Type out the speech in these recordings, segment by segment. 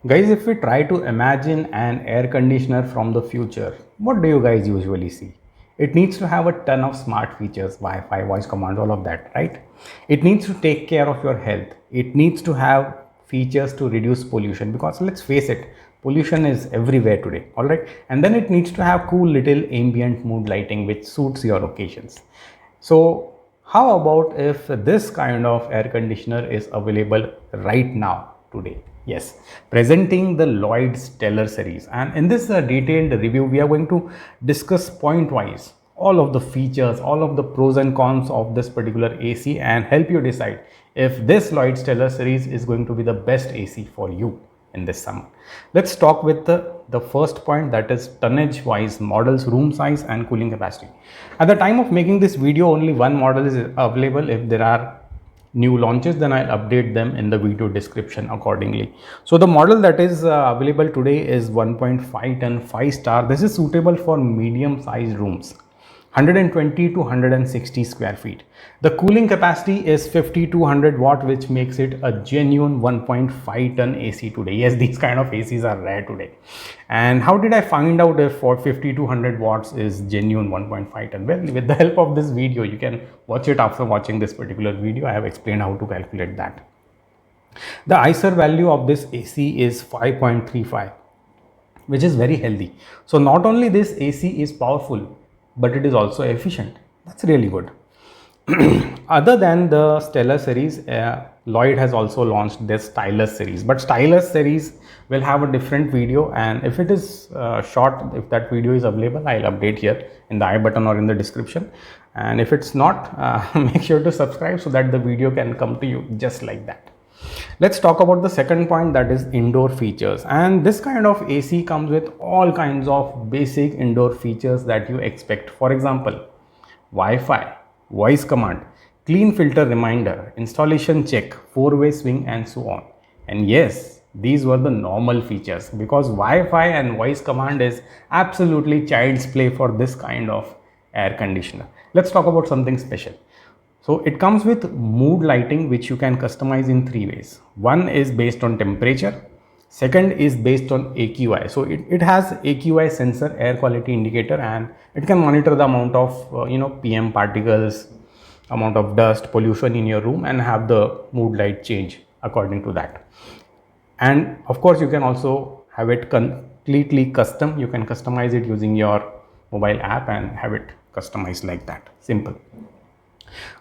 Guys, if we try to imagine an air conditioner from the future, what do you guys usually see? It needs to have a ton of smart features, Wi-Fi, voice commands, all of that, right? It needs to take care of your health. It needs to have features to reduce pollution, because let's face it, pollution is everywhere today, all right? And then it needs to have cool little ambient mood lighting which suits your occasions. So how about if this kind of air conditioner is available right now today? Yes, presenting the Lloyd Stellar series, and in this detailed review we are going to discuss point wise all of the features, all of the pros and cons of this particular AC, and help you decide if this Lloyd Stellar series is going to be the best AC for you in this summer. Let's talk with the first point, that is tonnage wise, models, room size and cooling capacity. At the time of making this video, only one model is available. If there are new launches, then I'll update them in the video description accordingly. So the model that is available today is 1.5 ton 5-star. This is suitable for medium sized rooms, 120 to 160 square feet. The cooling capacity is 50 to 100 watt, which makes it a genuine 1.5 ton AC today. Yes, these kind of ACs are rare today. And how did I find out if for 50 to 100 watts is genuine 1.5 ton? Well, with the help of this video, you can watch it after watching this particular video. I have explained how to calculate that. The ISEER value of this AC is 5.35, which is very healthy. So not only this AC is powerful, but it is also efficient. That's really good. Other than the Stellar series, Lloyd has also launched this Stylus series, but Stylus series will have a different video, and if it is short, if that video is available, I'll update here in the I button or in the description. And if it's not, make sure to subscribe so that the video can come to you just like that. Let's talk about the second point, that is indoor features. And this kind of AC comes with all kinds of basic indoor features that you expect. For example, Wi-Fi, voice command, clean filter reminder, installation check, 4-way swing, and so on. And yes, these were the normal features, because Wi-Fi and voice command is absolutely child's play for this kind of air conditioner. Let's talk about something special. So it comes with mood lighting, which you can customize in 3 ways. One is based on temperature. Second is based on AQI. So it has AQI sensor, air quality indicator, and it can monitor the amount of PM particles, amount of dust, pollution in your room, and have the mood light change according to that. And of course, you can also have it completely custom. You can customize it using your mobile app and have it customized like that. Simple.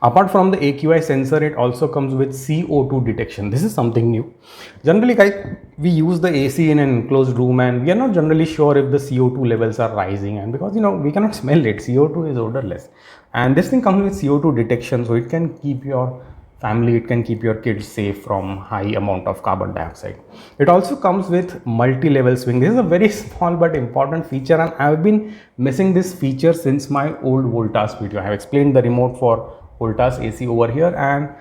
Apart from the AQI sensor, it also comes with CO2 detection. This is something new. Generally, guys, we use the AC in an enclosed room and we are not generally sure if the CO2 levels are rising, and because we cannot smell it, CO2 is odorless, and this thing comes with CO2 detection, so it can keep your family, it can keep your kids safe from high amount of carbon dioxide. It also comes with multi-level swing. This is a very small but important feature, and I have been missing this feature since my old Voltas video. I have explained the remote for Voltas AC over here, and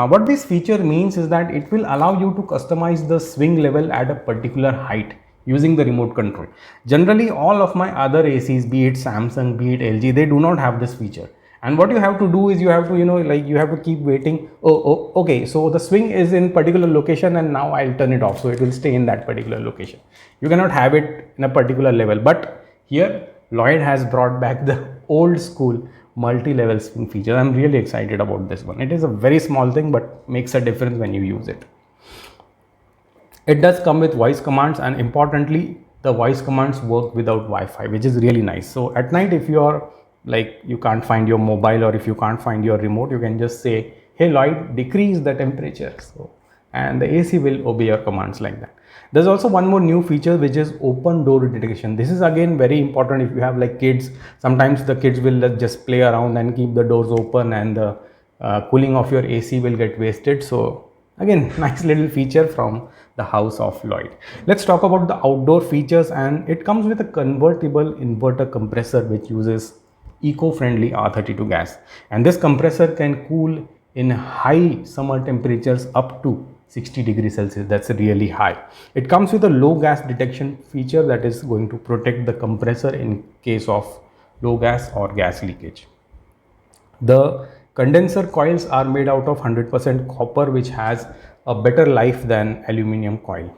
what this feature means is that it will allow you to customize the swing level at a particular height using the remote control. Generally, all of my other ACs, be it Samsung, be it LG, they do not have this feature. And what you have to do is you have to you have to keep waiting. Oh, okay, so the swing is in particular location and now I'll turn it off, so it will stay in that particular location. You cannot have it in a particular level, but here Lloyd has brought back the old school multi-level swing feature. I'm really excited about this one. It is a very small thing but makes a difference when you use it. It does come with voice commands, and importantly, the voice commands work without Wi-Fi, which is really nice. So at night, if you're you can't find your mobile, or if you can't find your remote, you can just say, hey Lloyd, decrease the temperature, and the AC will obey your commands like that. There's also one more new feature, which is open door detection. This is again very important if you have kids. Sometimes the kids will just play around and keep the doors open, and the cooling of your AC will get wasted. So again, nice little feature from the house of Lloyd. Let's talk about the outdoor features, and it comes with a convertible inverter compressor which uses eco-friendly R32 gas, and this compressor can cool in high summer temperatures up to 60 degrees Celsius. That's really high. It comes with a low gas detection feature that is going to protect the compressor in case of low gas or gas leakage. The condenser coils are made out of 100% copper, which has a better life than aluminum coil.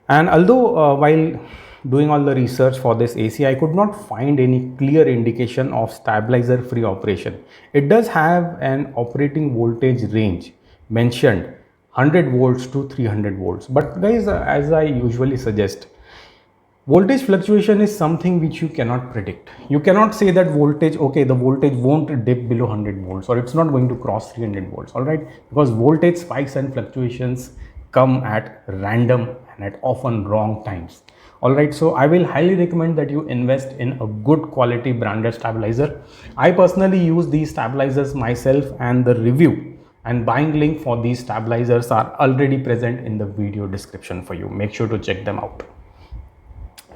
And although while doing all the research for this AC, I could not find any clear indication of stabilizer free operation. It does have an operating voltage range mentioned 100 volts to 300 volts. But guys, as I usually suggest, voltage fluctuation is something which you cannot predict. You cannot say that voltage, okay, the voltage won't dip below 100 volts or it's not going to cross 300 volts, all right? Because voltage spikes and fluctuations come at random and at often wrong times. All right, so I will highly recommend that you invest in a good quality branded stabilizer. I personally use these stabilizers myself, and the review and buying link for these stabilizers are already present in the video description for you. Make sure to check them out.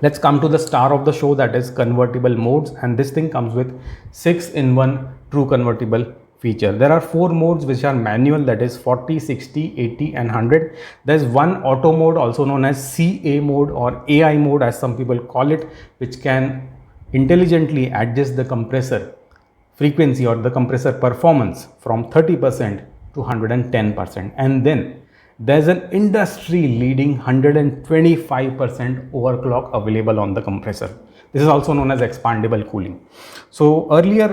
Let's come to the star of the show, that is convertible modes, and this thing comes with 6-in-1 true convertible feature. There are 4 modes which are manual, that is 40, 60, 80 and 100. There's one auto mode, also known as CA mode or AI mode as some people call it, which can intelligently adjust the compressor frequency or the compressor performance from 30% to 110%. And then there's an industry leading 125% overclock available on the compressor. This is also known as expandable cooling. So earlier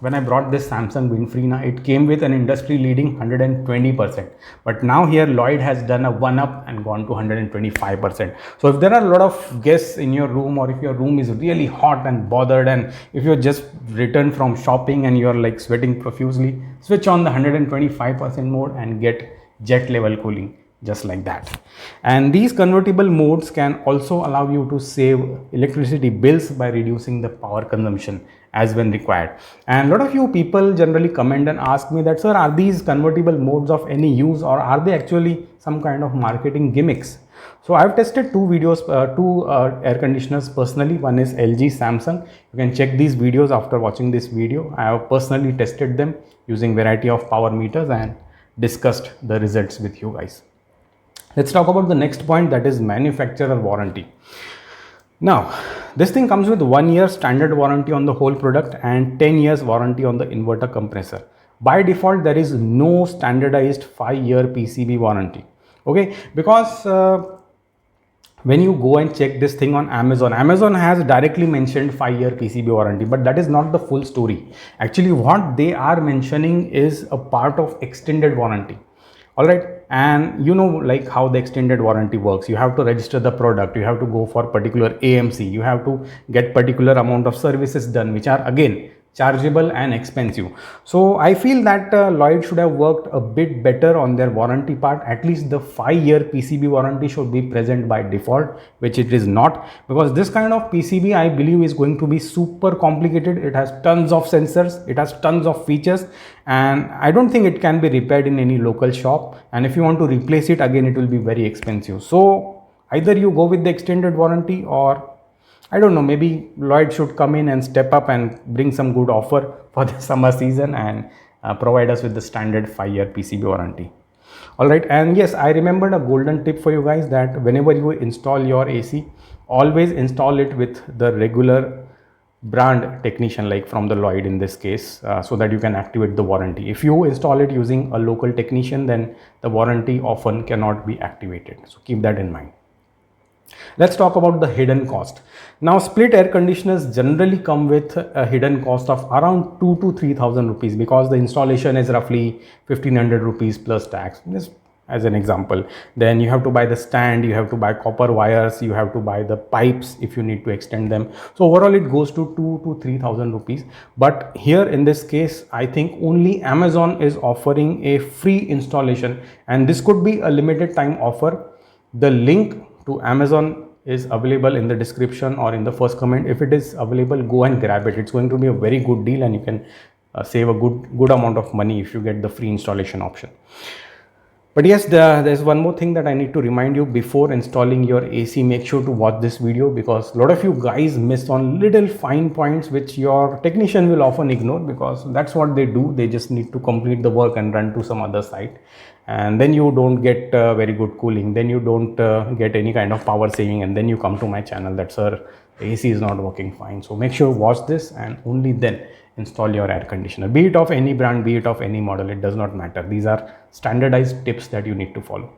when I brought this Samsung Windfree, it came with an industry leading 120%, but now here Lloyd has done a 1-up and gone to 125%. So if there are a lot of guests in your room, or if your room is really hot and bothered, and if you're just returned from shopping and you're like sweating profusely, switch on the 125% mode and get jet level cooling just like that. And these convertible modes can also allow you to save electricity bills by reducing the power consumption as when required. And a lot of you people generally comment and ask me that, sir, are these convertible modes of any use, or are they actually some kind of marketing gimmicks? So I've tested two air conditioners personally. One is LG, Samsung. You can check these videos after watching this video. I have personally tested them using variety of power meters and discussed the results with you guys. Let's talk about the next point, that is manufacturer warranty. Now, this thing comes with 1 year standard warranty on the whole product and 10 years warranty on the inverter compressor. By default, there is no standardized 5-year PCB warranty. Okay, because when you go and check this thing on Amazon has directly mentioned 5-year PCB warranty, but that is not the full story. Actually, what they are mentioning is a part of extended warranty. All right, and you know, like how the extended warranty works. You have to register the product, you have to go for particular AMC, you have to get particular amount of services done, which are again chargeable and expensive. So I feel that Lloyd should have worked a bit better on their warranty part. At least the 5-year PCB warranty should be present by default, which it is not, because this kind of PCB I believe is going to be super complicated. It has tons of sensors, it has tons of features, and I don't think it can be repaired in any local shop, and if you want to replace it again, it will be very expensive. So either you go with the extended warranty, or I don't know, maybe Lloyd should come in and step up and bring some good offer for the summer season and provide us with the standard 5-year PCB warranty. All right, and yes, I remembered a golden tip for you guys, that whenever you install your AC, always install it with the regular brand technician, like from the Lloyd in this case, so that you can activate the warranty. If you install it using a local technician, then the warranty often cannot be activated. So keep that in mind. Let's talk about the hidden cost. Now, split air conditioners generally come with a hidden cost of around 2,000 to 3,000 rupees, because the installation is roughly 1,500 rupees plus tax, just as an example. Then you have to buy the stand, you have to buy copper wires, you have to buy the pipes if you need to extend them. So overall it goes to 2,000 to 3,000 rupees. But here in this case, I think only Amazon is offering a free installation, and this could be a limited time offer. The link to Amazon is available in the description or in the first comment. If it is available, go and grab it. It's going to be a very good deal, and you can save a good amount of money if you get the free installation option. But yes, there's one more thing that I need to remind you before installing your AC. Make sure to watch this video, because a lot of you guys miss on little fine points which your technician will often ignore, because that's what they do. They just need to complete the work and run to some other site, and then you don't get very good cooling, then you don't get any kind of power saving, and then you come to my channel that, sir, AC is not working fine. So make sure watch this, and only then install your air conditioner, be it of any brand, be it of any model, it does not matter. These are standardized tips that you need to follow.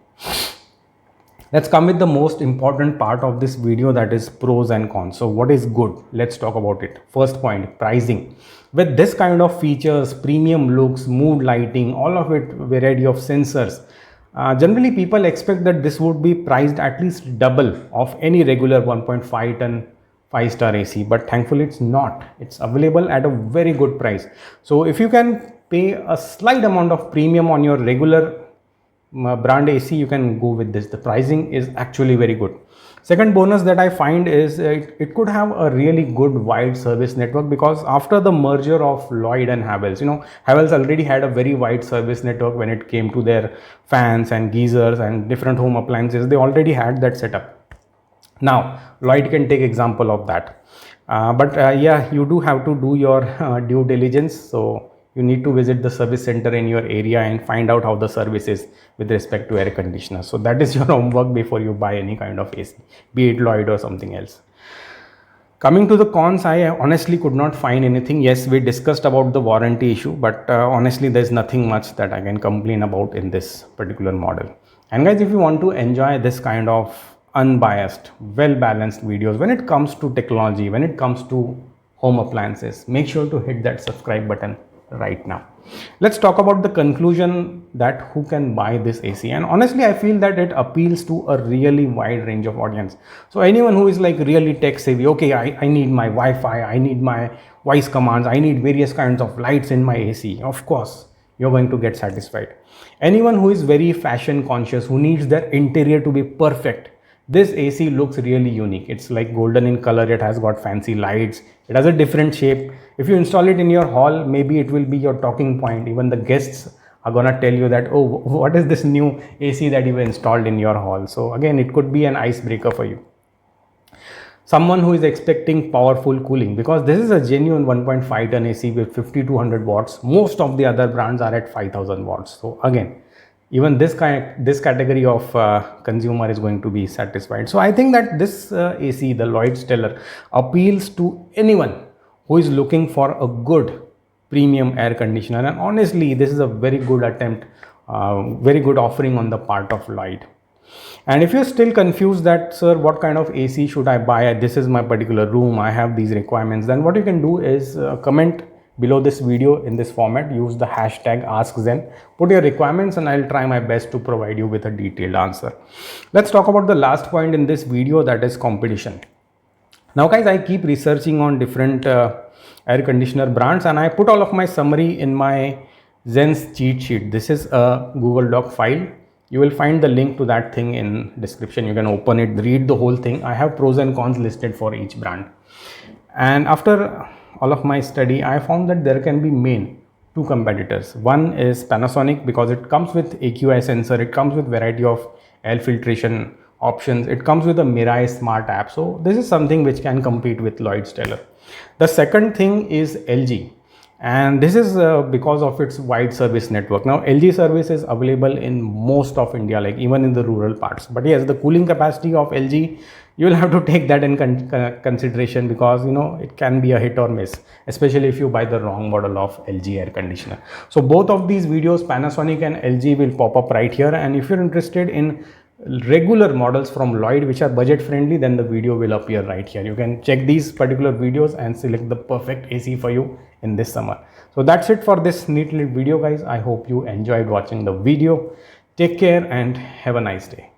Let's come with the most important part of this video, that is pros and cons. So what is good? Let's talk about it. First point, pricing. With this kind of features, premium looks, mood lighting, all of it, variety of sensors, generally people expect that this would be priced at least double of any regular 1.5 ton 5-star AC, but thankfully it's not. It's available at a very good price. So if you can pay a slight amount of premium on your regular brand AC, you can go with this. The pricing is actually very good. Second bonus that I find is it could have a really good wide service network, because after the merger of Lloyd and Havells, Havells already had a very wide service network when it came to their fans and geysers and different home appliances. They already had that setup. Now Lloyd can take example of that, but yeah, you do have to do your due diligence. So you need to visit the service center in your area and find out how the service is with respect to air conditioner. So that is your homework before you buy any kind of AC, be it Lloyd or something else. Coming to the cons, I honestly could not find anything. Yes, we discussed about the warranty issue, but honestly there's nothing much that I can complain about in this particular model. And guys, if you want to enjoy this kind of unbiased, well balanced videos when it comes to technology, when it comes to home appliances, make sure to hit that subscribe button right now. Let's talk about the conclusion, that who can buy this AC. And honestly, I feel that it appeals to a really wide range of audience. So anyone who is like really tech savvy, okay, I need my Wi-Fi, I need my voice commands, I need various kinds of lights in my AC, of course you're going to get satisfied. Anyone who is very fashion conscious, who needs their interior to be perfect, this AC looks really unique. It's like golden in color. It has got fancy lights. It has a different shape. If you install it in your hall, maybe it will be your talking point. Even the guests are gonna tell you that, oh, what is this new AC that you installed in your hall? So again, it could be an icebreaker for you. Someone who is expecting powerful cooling, because this is a genuine 1.5 ton AC with 5200 watts. Most of the other brands are at 5000 watts. So again, even this category of consumer is going to be satisfied. So I think that this AC, the Lloyd Stellar, appeals to anyone who is looking for a good premium air conditioner. And honestly, this is a very good attempt, very good offering on the part of Lloyd. And if you're still confused that, sir, what kind of AC should I buy? This is my particular room, I have these requirements. Then what you can do is comment below this video in this format. Use the hashtag AskZen, put your requirements, and I'll try my best to provide you with a detailed answer. Let's talk about the last point in this video, that is competition. Now guys, I keep researching on different air conditioner brands, and I put all of my summary in my Zen's cheat sheet. This is a Google Doc file. You will find the link to that thing in description. You can open it, read the whole thing. I have pros and cons listed for each brand. And after all of my study, I found that there can be main two competitors. One is Panasonic, because it comes with AQI sensor, it comes with variety of air filtration options, it comes with a Mirai smart app. So this is something which can compete with Lloyd Stellar. The second thing is LG, and this is because of its wide service network. Now LG service is available in most of India, like even in the rural parts. But yes, the cooling capacity of LG, you will have to take that in consideration, because it can be a hit or miss, especially if you buy the wrong model of LG air conditioner. So both of these videos, Panasonic and LG, will pop up right here. And if you're interested in regular models from Lloyd which are budget friendly, then the video will appear right here. You can check these particular videos and select the perfect AC for you in this summer. So that's it for this neat little video, guys. I hope you enjoyed watching the video. Take care and have a nice day.